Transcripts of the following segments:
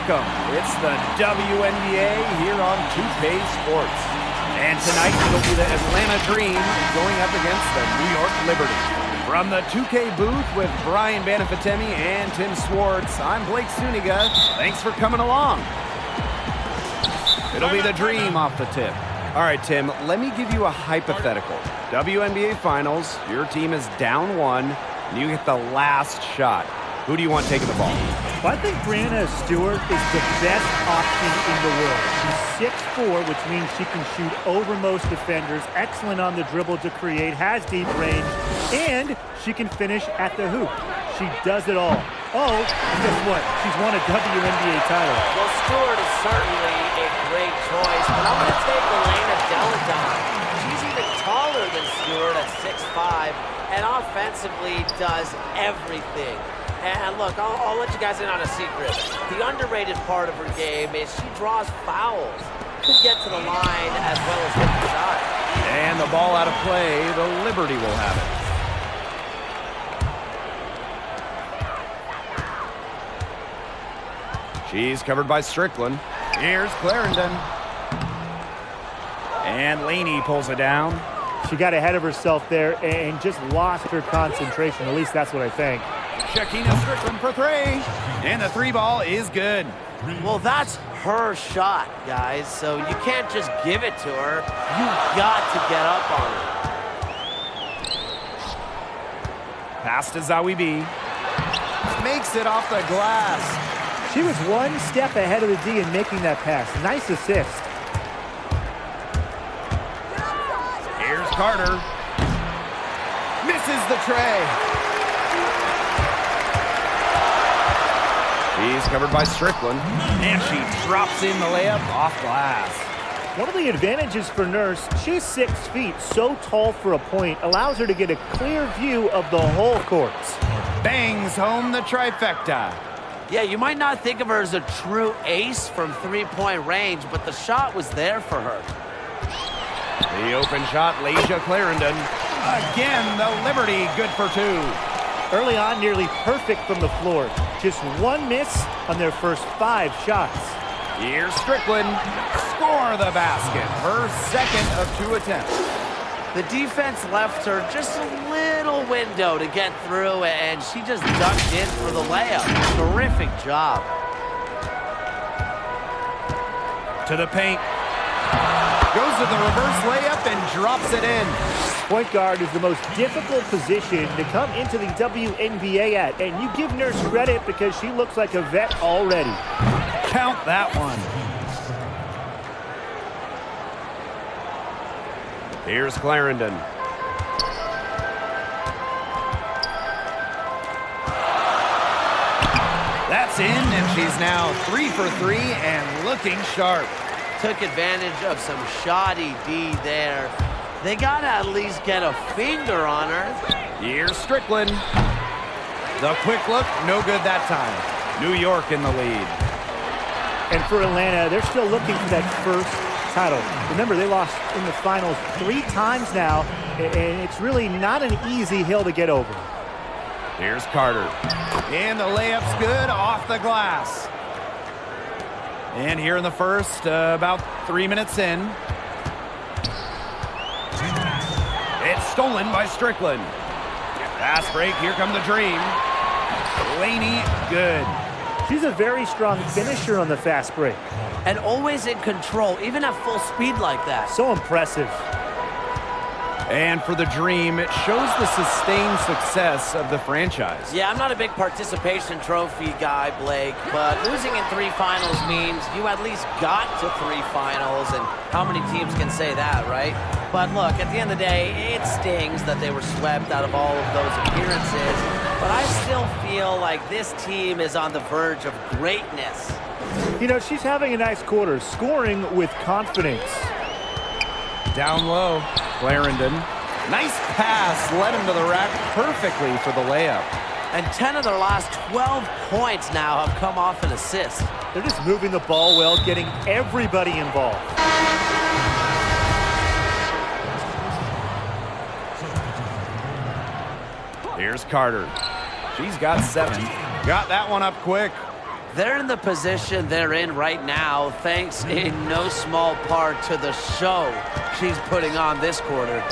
welcome. It's the WNBA here on 2K Sports. And tonight it'll be the Atlanta Dream going up against the New York Liberty. From the 2K booth with Brian Banafitemi and Tim Swartz, I'm Blake Suniga. Thanks for coming along. It'll be the Dream off the tip. All right, Tim, let me give you a hypothetical. WNBA Finals, your team is down 1, and you get the last shot. Who do you want taking the ball? Well, I think Brianna Stewart is the best option in the world. She's 6'4", which means she can shoot over most defenders, excellent on the dribble to create, has deep range, and she can finish at the hoop. She does it all. Oh, and guess what? She's won a WNBA title. Well, Stewart is certainly a great choice, but I'm going to take Elena Deladon. She's even taller than Stewart at 6'5", and offensively does everything. And look, I'll let you guys in on a secret. The underrated part of her game is she draws fouls. Could get to the line as well as hit the shot. And the ball out of play, the Liberty will have it. She's covered by Strickland. Here's Clarendon. And Laney pulls it down. She got ahead of herself there and just lost her concentration. At least that's what I think. Shakina Strickland for 3. And the 3 ball is good. Well, that's her shot, guys. So you can't just give it to her. You've got to get up on her. Pass to Zawi B. Makes it off the glass. She was one step ahead of the D in making that pass. Nice assist. Here's Carter. Misses the tray. She's covered by Strickland, and she drops in the layup off glass. One of the advantages for Nurse, she's 6 feet, so tall for a point, allows her to get a clear view of the whole court. Bangs home the trifecta. Yeah, you might not think of her as a true ace from three-point range, but the shot was there for her. The open shot, Lasia Clarendon. Again, the Liberty good for 2. Early on, nearly perfect from the floor. Just one miss on their first 5 shots. Here's Strickland. Score the basket. Her second of 2 attempts. The defense left her just a little window to get through, and she just ducked in for the layup. Terrific job. To the paint. Goes to the reverse layup and drops it in. Point guard is the most difficult position to come into the WNBA at, and you give Nurse credit because she looks like a vet already. Count that one. Here's Clarendon. That's in, and she's now 3 for 3 and looking sharp. Took advantage of some shoddy D there. They gotta at least get a finger on her. Here's Strickland. The quick look, no good that time. New York in the lead. And for Atlanta, they're still looking for that first title. Remember, they lost in the finals 3 times now, and it's really not an easy hill to get over. Here's Carter. And the layup's good off the glass. And here in the first, about 3 minutes in. It's stolen by Strickland. Pass break, here come the Dream. Laney, good. She's a very strong finisher on the fast break. And always in control, even at full speed like that. So impressive. And for the Dream, it shows the sustained success of the franchise. Yeah, I'm not a big participation trophy guy, Blake, but losing in 3 finals means you at least got to 3 finals, and how many teams can say that, right? But look, at the end of the day, it stings that they were swept out of all of those appearances, but I still feel like this team is on the verge of greatness. You know, she's having a nice quarter, scoring with confidence. Down low, Clarendon. Nice pass, led him to the rack perfectly for the layup. And 10 of their last 12 points now have come off an assist. They're just moving the ball well, getting everybody involved. Here's Carter. She's got 7. Got that one up quick. They're in the position they're in right now, thanks in no small part to the show she's putting on this quarter.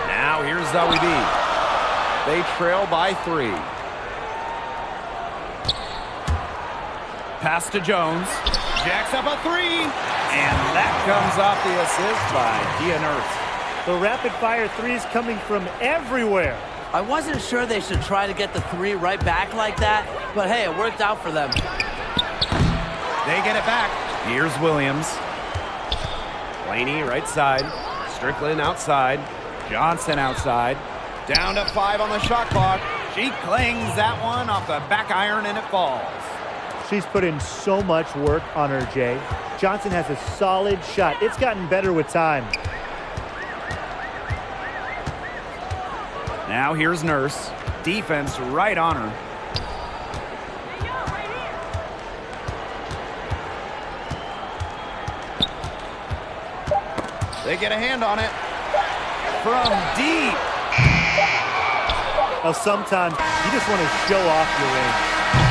Now here's WB. They trail by 3. Pass to Jones. Jacks up a 3. And that comes off the assist by Dia Nurse. The rapid-fire threes coming from everywhere. I wasn't sure they should try to get the 3 right back like that, but hey, it worked out for them. They get it back. Here's Williams. Laney right side. Strickland outside. Johnson outside. Down to 5 on the shot clock. She clings that one off the back iron and it falls. She's put in so much work on her, Jay. Johnson has a solid shot. It's gotten better with time. Now here's Nurse. Defense right on her. They get a hand on it. From deep. Well, sometimes you just want to show off your range.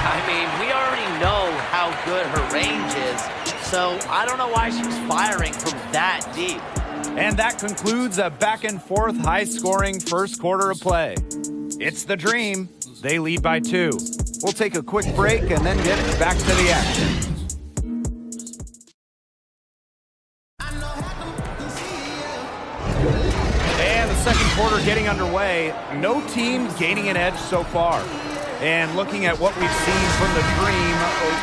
I mean, we already know how good her range is, so I don't know why she's firing from that deep. And that concludes a back-and-forth, high-scoring first quarter of play. It's the Dream. They lead by 2. We'll take a quick break and then get back to the action. And the second quarter getting underway. No team gaining an edge so far. And looking at what we've seen from the Dream,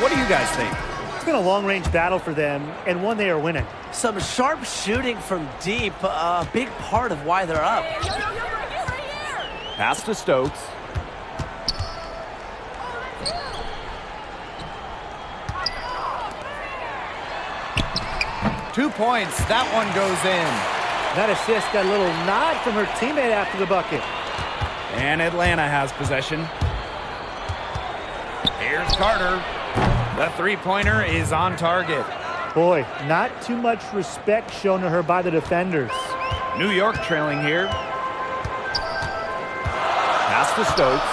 what do you guys think? It's been a long-range battle for them, and one they are winning. Some sharp shooting from deep, a big part of why they're up. Pass to Stokes. Two points. That one goes in. That assist got a little nod from her teammate after the bucket. And Atlanta has possession. Here's Carter. The three-pointer is on target. Boy, not too much respect shown to her by the defenders. New York trailing here. Pass to Stokes.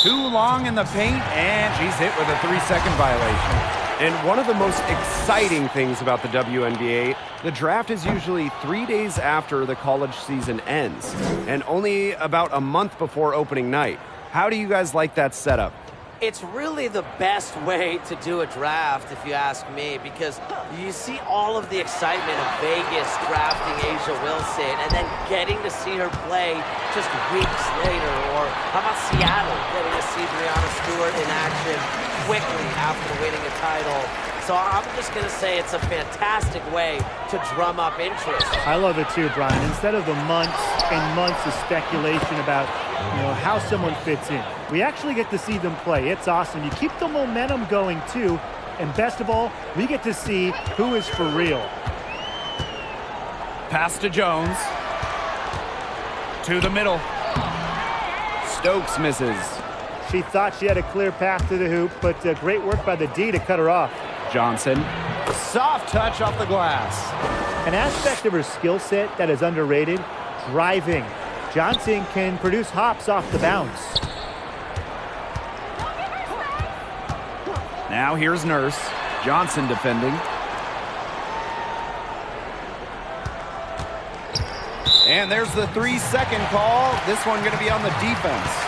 Too long in the paint, and she's hit with a 3-second violation. And one of the most exciting things about the WNBA, the draft is usually 3 days after the college season ends, and only about a month before opening night. How do you guys like that setup? It's really the best way to do a draft, if you ask me, because you see all of the excitement of Vegas drafting Asia Wilson and then getting to see her play just weeks later. Or how about Seattle getting to see Breanna Stewart in action quickly after winning a title? So I'm just going to say it's a fantastic way to drum up interest. I love it too, Brian. Instead of the months and months of speculation about how someone fits in, we actually get to see them play. It's awesome. You keep the momentum going too, and best of all, we get to see who is for real. Pass to Jones. To the middle. Stokes misses. She thought she had a clear path to the hoop, but great work by the D to cut her off. Johnson. Soft touch off the glass. An aspect of her skill set that is underrated, driving. Johnson can produce hops off the bounce. Now here's Nurse. Johnson defending. And there's the 3-second call. This one going to be on the defense.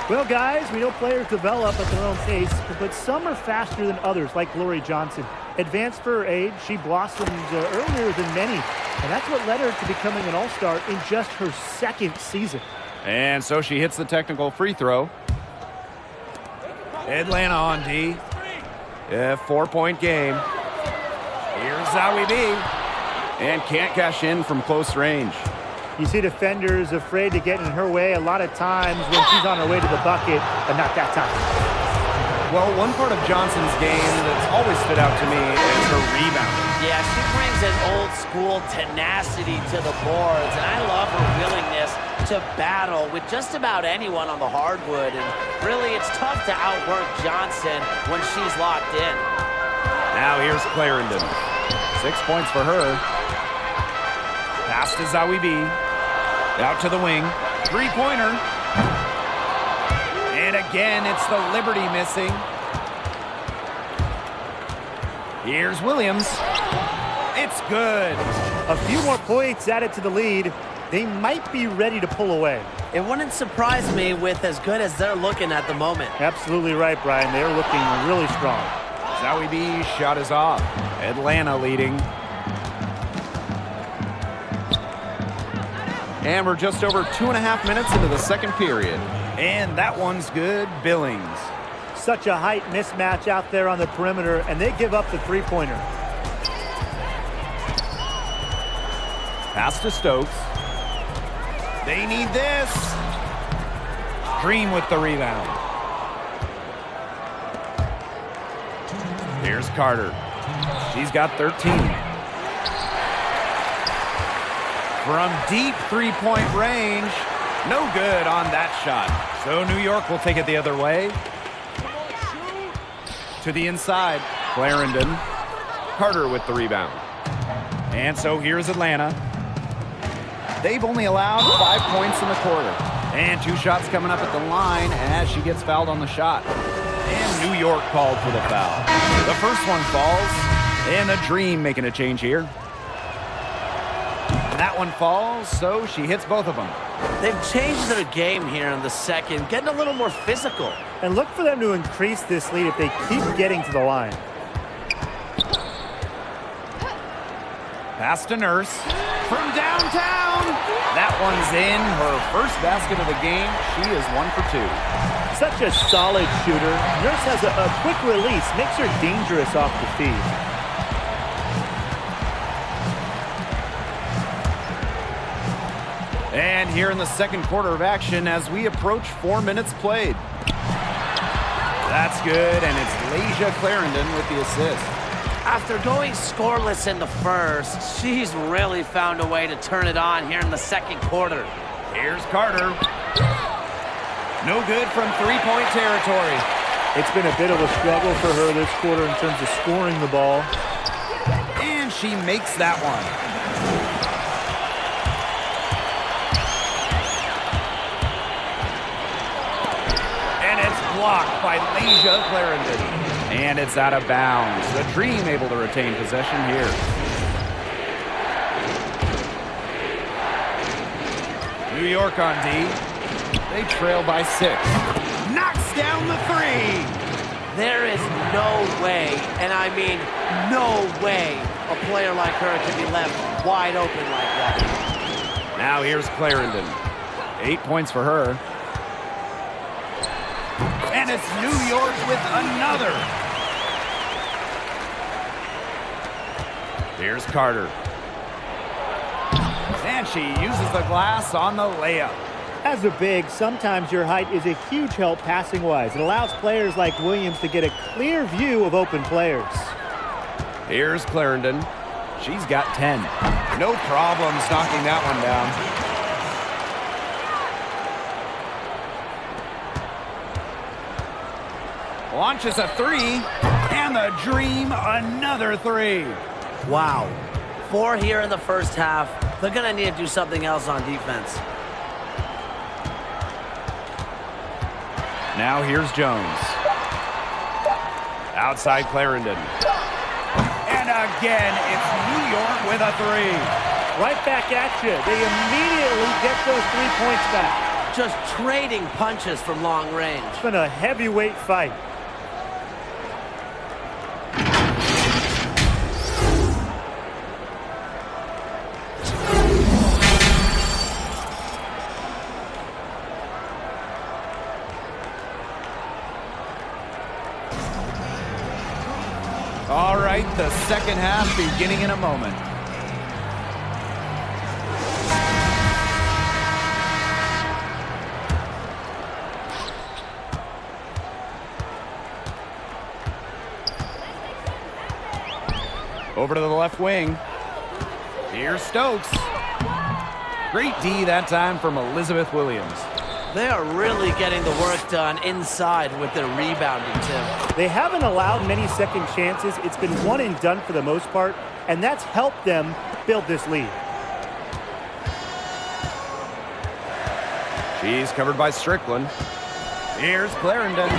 Well, guys, we know players develop at their own pace, but some are faster than others, like Lori Johnson. Advanced for her age, she blossomed earlier than many, and that's what led her to becoming an all-star in just her second season. And so she hits the technical free throw. Atlanta on D. 4-point game. Here's Zowie B. And can't cash in from close range. You see defenders afraid to get in her way a lot of times when she's on her way to the bucket, but not that time. Well, one part of Johnson's game that's always stood out to me is her rebounding. Yeah, she brings an old-school tenacity to the boards, and I love her willingness to battle with just about anyone on the hardwood. And really, it's tough to outwork Johnson when she's locked in. Now here's Clarendon. 6 points for her. Pass to Zowie B. Out to the wing. Three-pointer. And again. again, it's the Liberty missing. Here's Williams. It's good. A few more points added to the lead. They might be ready to pull away. It wouldn't surprise me with as good as they're looking at the moment. Absolutely right, Brian. They're looking really strong. Zowie B's shot is off. Atlanta leading. And we're just over 2.5 minutes into the second period. And that one's good. Billings. Such a height mismatch out there on the perimeter, and they give up the three-pointer. Pass to Stokes. They need this. Dream with the rebound. Here's Carter. She's got 13. From deep three-point range. No good on that shot. So New York will take it the other way. To the inside. Clarendon. Carter with the rebound. And so here's Atlanta. They've only allowed 5 points in the quarter. And 2 shots coming up at the line as she gets fouled on the shot. And New York called for the foul. The first one falls. And the Dream making a change here. That one falls, so she hits both of them. They've changed their game here in the second, getting a little more physical. And look for them to increase this lead if they keep getting to the line. Pass to Nurse. From downtown. That one's in. Her first basket of the game. She is 1 for 2. Such a solid shooter. Nurse has a quick release, makes her dangerous off the feed. And here in the second quarter of action as we approach 4 minutes played. That's good, and it's Lasia Clarendon with the assist. After going scoreless in the first, she's really found a way to turn it on here in the second quarter. Here's Carter. No good from three-point territory. It's been a bit of a struggle for her this quarter in terms of scoring the ball. And she makes that one. Blocked by Lasia Clarendon. And it's out of bounds. The Dream able to retain possession here. New York on D. They trail by 6. Knocks down the 3. There is no way, and I mean no way, a player like her can be left wide open like that. Now here's Clarendon. 8 points for her. And it's New York with another. Here's Carter. And she uses the glass on the layup. As a big, sometimes your height is a huge help passing-wise. It allows players like Williams to get a clear view of open players. Here's Clarendon. She's got 10. No problems knocking that one down. Launches a 3, and the Dream another 3. Wow. 4 here in the first half. They're going to need to do something else on defense. Now here's Jones. Outside Clarendon. And again, it's New York with a 3. Right back at you. They immediately get those 3 points back. Just trading punches from long range. It's been a heavyweight fight. All right, the second half beginning in a moment. Over to the left wing. Here's Stokes. Great D that time from Elizabeth Williams. They are really getting the work done inside with their rebounding, Tim. They haven't allowed many second chances. It's been one and done for the most part, and that's helped them build this lead. She's covered by Strickland. Here's Clarendon.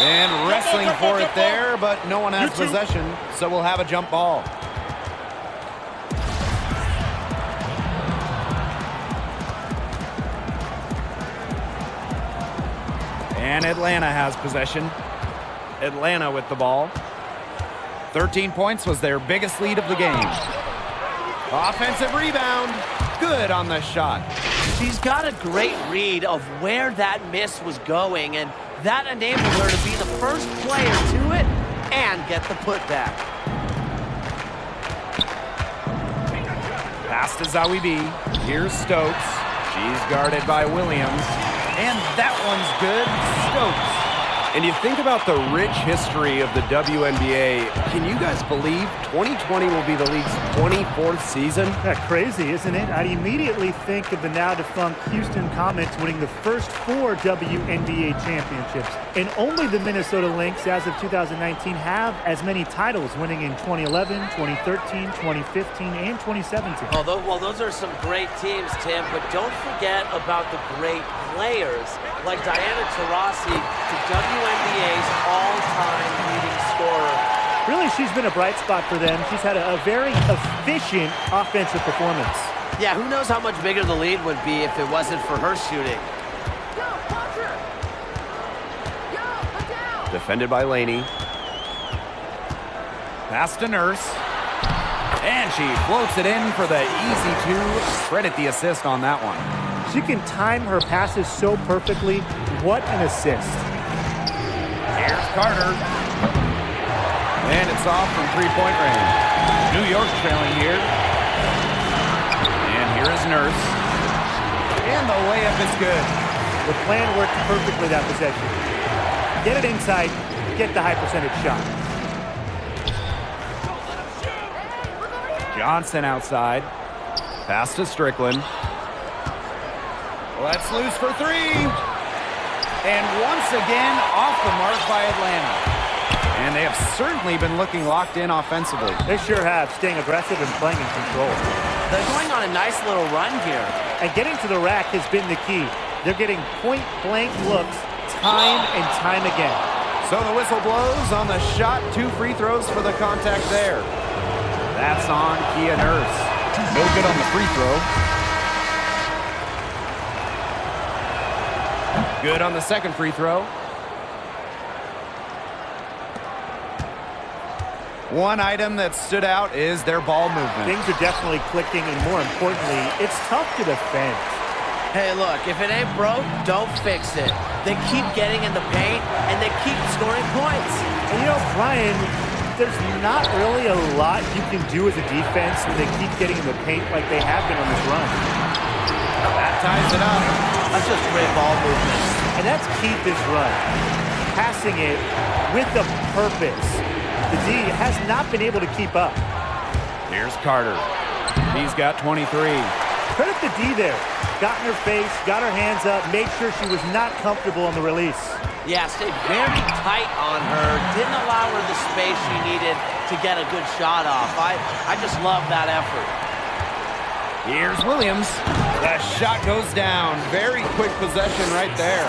And wrestling for it there, but no one has possession, so we'll have a jump ball. And Atlanta has possession. Atlanta with the ball. 13 points was their biggest lead of the game. Offensive rebound. Good on the shot. She's got a great read of where that miss was going, and that enabled her to be the first player to it and get the putback. Pass to Zawi B. Here's Stokes. She's guarded by Williams. And that one's good. Stokes. And you think about the rich history of the WNBA, can you guys believe 2020 will be the league's 24th season? That's crazy, isn't it? I'd immediately think of the now-defunct Houston Comets winning the first 4 WNBA championships. And only the Minnesota Lynx, as of 2019, have as many titles, winning in 2011, 2013, 2015, and 2017. Oh, those are some great teams, Tim, but don't forget about the great players like Diana Taurasi, the WNBA's all-time leading scorer. Really, she's been a bright spot for them. She's had a very efficient offensive performance. Yeah, who knows how much bigger the lead would be if it wasn't for her shooting. Defended by Laney. Pass to Nurse. And she floats it in for the easy 2. Credit the assist on that one. She can time her passes so perfectly. What an assist. Here's Carter. And it's off from three-point range. New York trailing here. And here is Nurse. And the layup is good. The plan worked perfectly that possession. Get it inside, get the high percentage shot. Johnson outside. Pass to Strickland. Let's loose for 3. And once again, off the mark by Atlanta. And they have certainly been looking locked in offensively. They sure have, staying aggressive and playing in control. They're going on a nice little run here. And getting to the rack has been the key. They're getting point-blank looks time and time again. So the whistle blows on the shot. 2 free throws for the contact there. That's on Kia Nurse. No good on the free throw. Good on the second free throw. One item that stood out is their ball movement. Things are definitely clicking, and more importantly, it's tough to defend. Hey, look, if it ain't broke, don't fix it. They keep getting in the paint, and they keep scoring points. And you know, Brian, there's not really a lot you can do as a defense when they keep getting in the paint like they have been on this run. That ties it up. That's just great ball movement. And that's key this run. Passing it with a purpose. The D has not been able to keep up. Here's Carter. He's got 23. Credit the D there. Got in her face, got her hands up, made sure she was not comfortable on the release. Yeah, stayed very tight on her. Didn't allow her the space she needed to get a good shot off. I just love that effort. Here's Williams. The shot goes down. Very quick possession right there.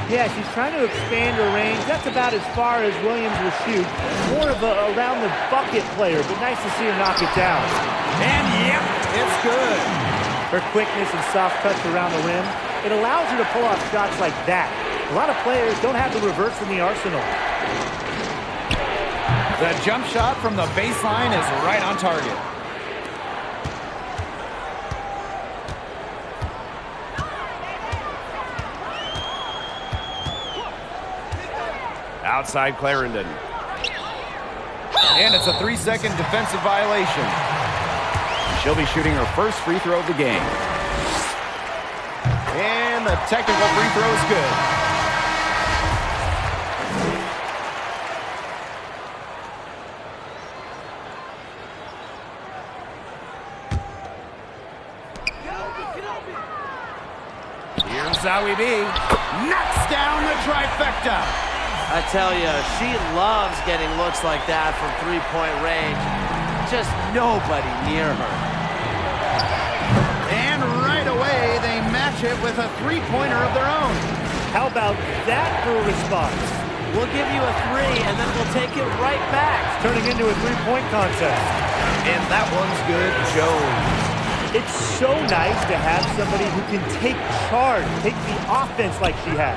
Yeah, she's trying to expand her range. That's about as far as Williams will shoot. More of a around-the-bucket player, but nice to see her knock it down. And, yep, it's good. Her quickness and soft touch around the rim, it allows her to pull off shots like that. A lot of players don't have the reverse in the arsenal. The jump shot from the baseline is right on target. Outside Clarendon. And it's a 3-second defensive violation. She'll be shooting her first free throw of the game. And the technical free throw is good. Here's Zawi B. Knocks down the trifecta. I tell you, she loves getting looks like that from three-point range. Just nobody near her. And right away, they match finish it with a three-pointer of their own. How about that for a response? We'll give you a 3, and then we'll take it right back. It's turning into a three-point contest. And that one's good, Jones. It's so nice to have somebody who can take charge, take the offense like she has.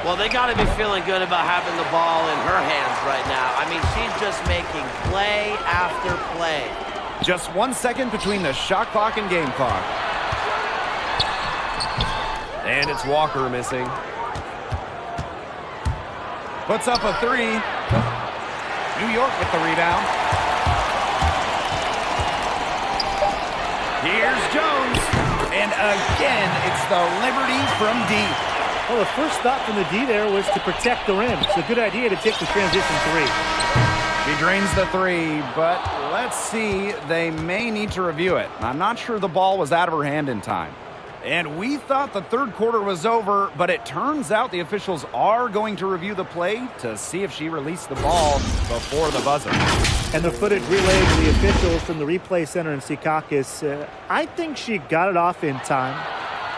Well, they got to be feeling good about having the ball in her hands right now. I mean, she's just making play after play. Just 1 second between the shot clock and game clock. And it's Walker missing. Puts up a 3. New York with the rebound. Here's Jones. And again, it's the Liberty from deep. Well, the first thought from the D there was to protect the rim. It's a good idea to take the transition 3. She drains the 3, but let's see. They may need to review it. I'm not sure the ball was out of her hand in time. And we thought the third quarter was over, but it turns out the officials are going to review the play to see if she released the ball before the buzzer. And the footage relayed to the officials from the replay center in Secaucus. I think she got it off in time.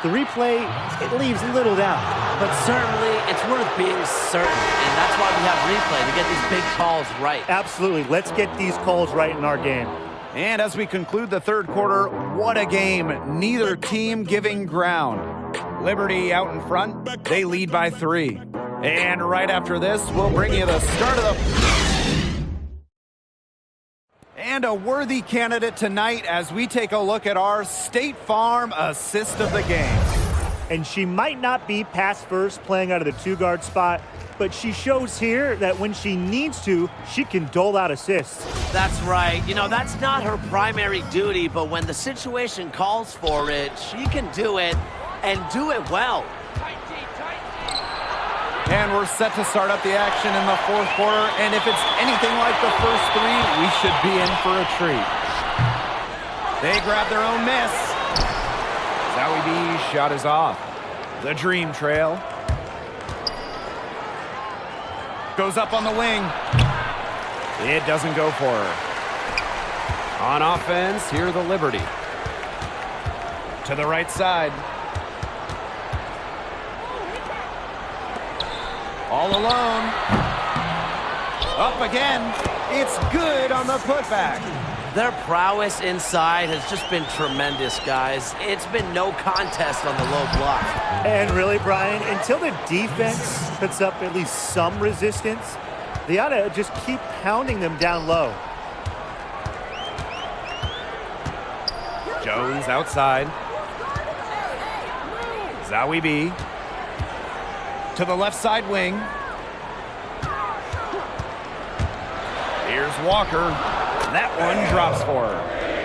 The replay, it leaves little doubt. But certainly, it's worth being certain, and that's why we have replay, to get these big calls right. Absolutely. Let's get these calls right in our game. And as we conclude the third quarter, what a game. Neither team giving ground. Liberty out in front. They lead by 3. And right after this, we'll bring you the start of the... And a worthy candidate tonight as we take a look at our State Farm assist of the game. And she might not be pass first playing out of the two-guard spot, but she shows here that when she needs to, she can dole out assists. That's right. You know, that's not her primary duty, but when the situation calls for it, she can do it and do it well. And we're set to start up the action in the fourth quarter, and if it's anything like the first 3, we should be in for a treat. They grab their own miss. Zowie B's shot is off. The dream trail. Goes up on the wing. It doesn't go for her. On offense, here the Liberty. To the right side. All alone. Up again. It's good on the putback. Their prowess inside has just been tremendous, guys. It's been no contest on the low block. And really, Brian, until the defense puts up at least some resistance, they ought to just keep pounding them down low. Jones outside. Zowie B. To the left side wing. Here's Walker. That one drops for her.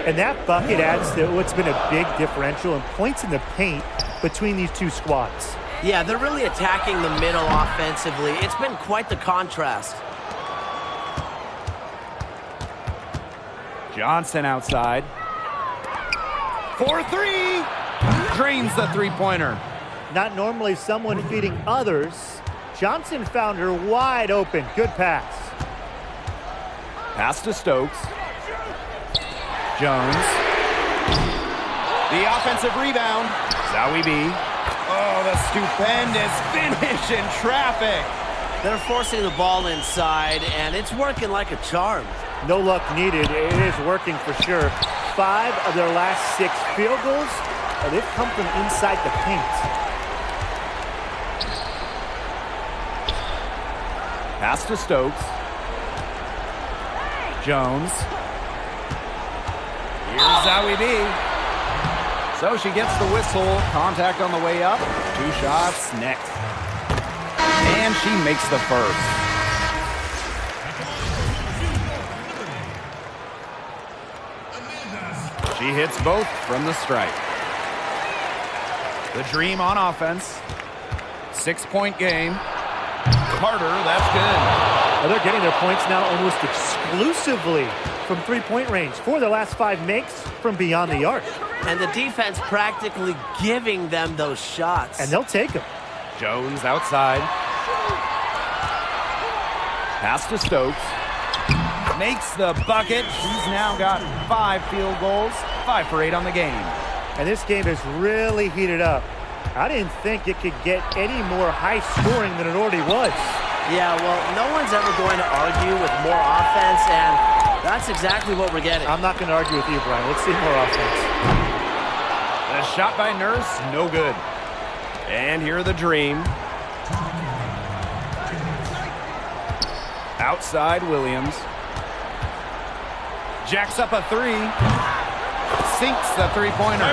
And that bucket adds to what's been a big differential and points in the paint between these two squads. Yeah, they're really attacking the middle offensively. It's been quite the contrast. Johnson outside. 4-3. Drains the three-pointer. Not normally someone feeding others. Johnson found her wide open. Good pass. Pass to Stokes. Jones. The offensive rebound. Zowie B. Oh, the stupendous finish in traffic. They're forcing the ball inside, and it's working like a charm. No luck needed. It is working for sure. 5 of their last 6 field goals, they've come from inside the paint. Pass to Stokes. Jones. Here's Zowie B. So she gets the whistle. Contact on the way up. 2 shots next. And she makes the first. She hits both from the stripe. The Dream on offense. 6-point game. Carter, that's good. Well, they're getting their points now almost exclusively from three-point range. 4 of their last 5 makes from beyond the arc. And the defense practically giving them those shots. And they'll take them. Jones outside. Pass to Stokes. Makes the bucket. She's now got 5 field goals. 5 for 8 on the game. And this game has really heated up. I didn't think it could get any more high scoring than it already was. Yeah, well, no one's ever going to argue with more offense, and that's exactly what we're getting. I'm not going to argue with you, Brian. Let's see more offense. A shot by Nurse, no good. And here are the Dream. Outside Williams. Jacks up a three. Sinks the three-pointer.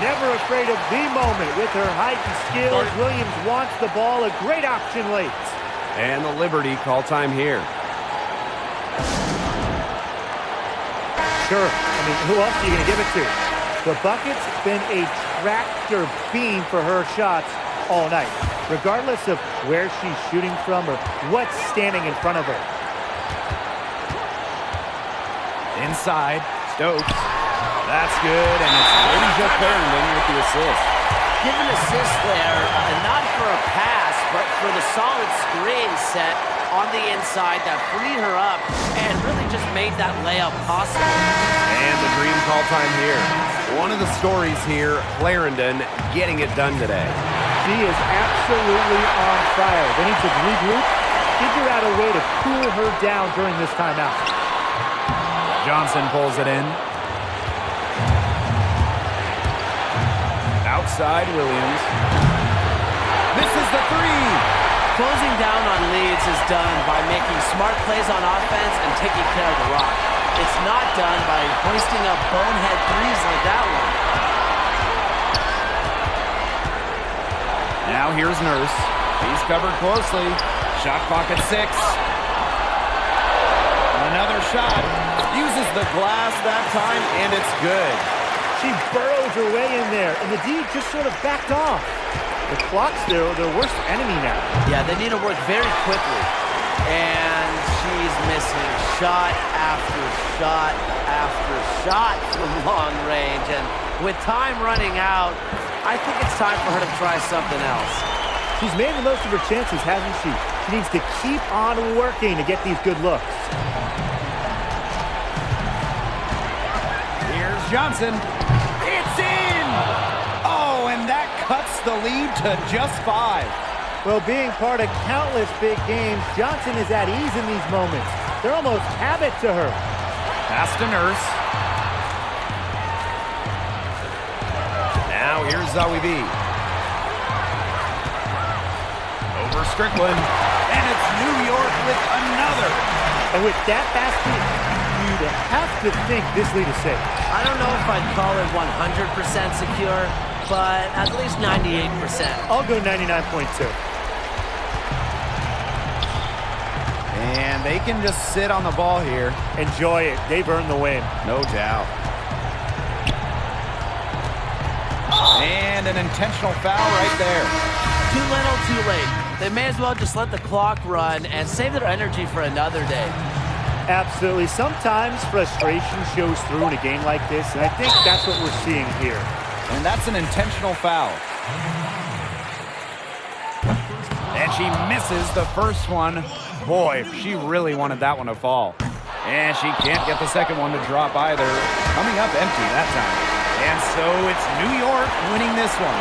Never afraid of the moment. With her height and skills, Williams wants the ball. A great option late. And the Liberty call time here. Sure. I mean, who else are you going to give it to? The bucket's been a tractor beam for her shots all night, regardless of where she's shooting from or what's standing in front of her. Inside, Stokes. That's good, and it's Asia Clarendon with the assist. Give an assist there, and not for a pass, but for the solid screen set on the inside that freed her up and really just made that layup possible. And the Dream call time here. One of the stories here, Clarendon getting it done today. She is absolutely on fire. They need to regroup, figure out a way to cool her down during this timeout. Johnson pulls it in. Outside Williams. Misses the three. Closing down on leads is done by making smart plays on offense and taking care of the rock. It's not done by hoisting up bonehead threes like that one. Now here's Nurse. He's covered closely. Shot clock at 6. Another shot. Uses the glass that time, and it's good. She burrows her way in there, and the D just sort of backed off. The clock's their worst enemy now. Yeah, they need to work very quickly. And she's missing shot after shot after shot from long range. And with time running out, I think it's time for her to try something else. She's made the most of her chances, hasn't she? She needs to keep on working to get these good looks. Here's Johnson. It's in! Oh, and that cuts the lead to just 5. Well, being part of countless big games, Johnson is at ease in these moments. They're almost habit to her. Pass to Nurse. Now here's Zoe B. Over Strickland. And it's New York with another. And with that basket, you'd have to think this lead is safe. I don't know if I'd call it 100% secure, but at least 98%. I'll go 99.2. And they can just sit on the ball here. Enjoy it. They've earned the win. No doubt. And an intentional foul right there. Too little, too late. They may as well just let the clock run and save their energy for another day. Absolutely. Sometimes frustration shows through in a game like this, and I think that's what we're seeing here. And that's an intentional foul. And she misses the first one. Boy, she really wanted that one to fall. And she can't get the second one to drop either. Coming up empty that time. And so it's New York winning this one.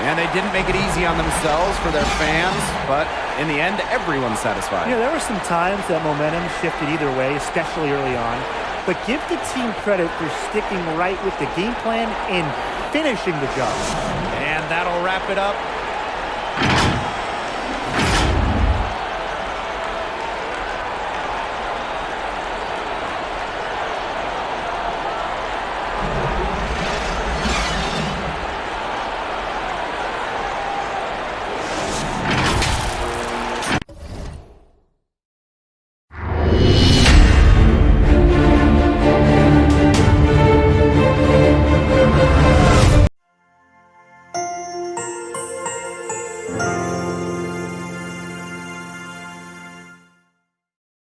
And they didn't make it easy on themselves for their fans, but in the end, everyone's satisfied. You know, there were some times that momentum shifted either way, especially early on. But give the team credit for sticking right with the game plan and finishing the job. And that'll wrap it up.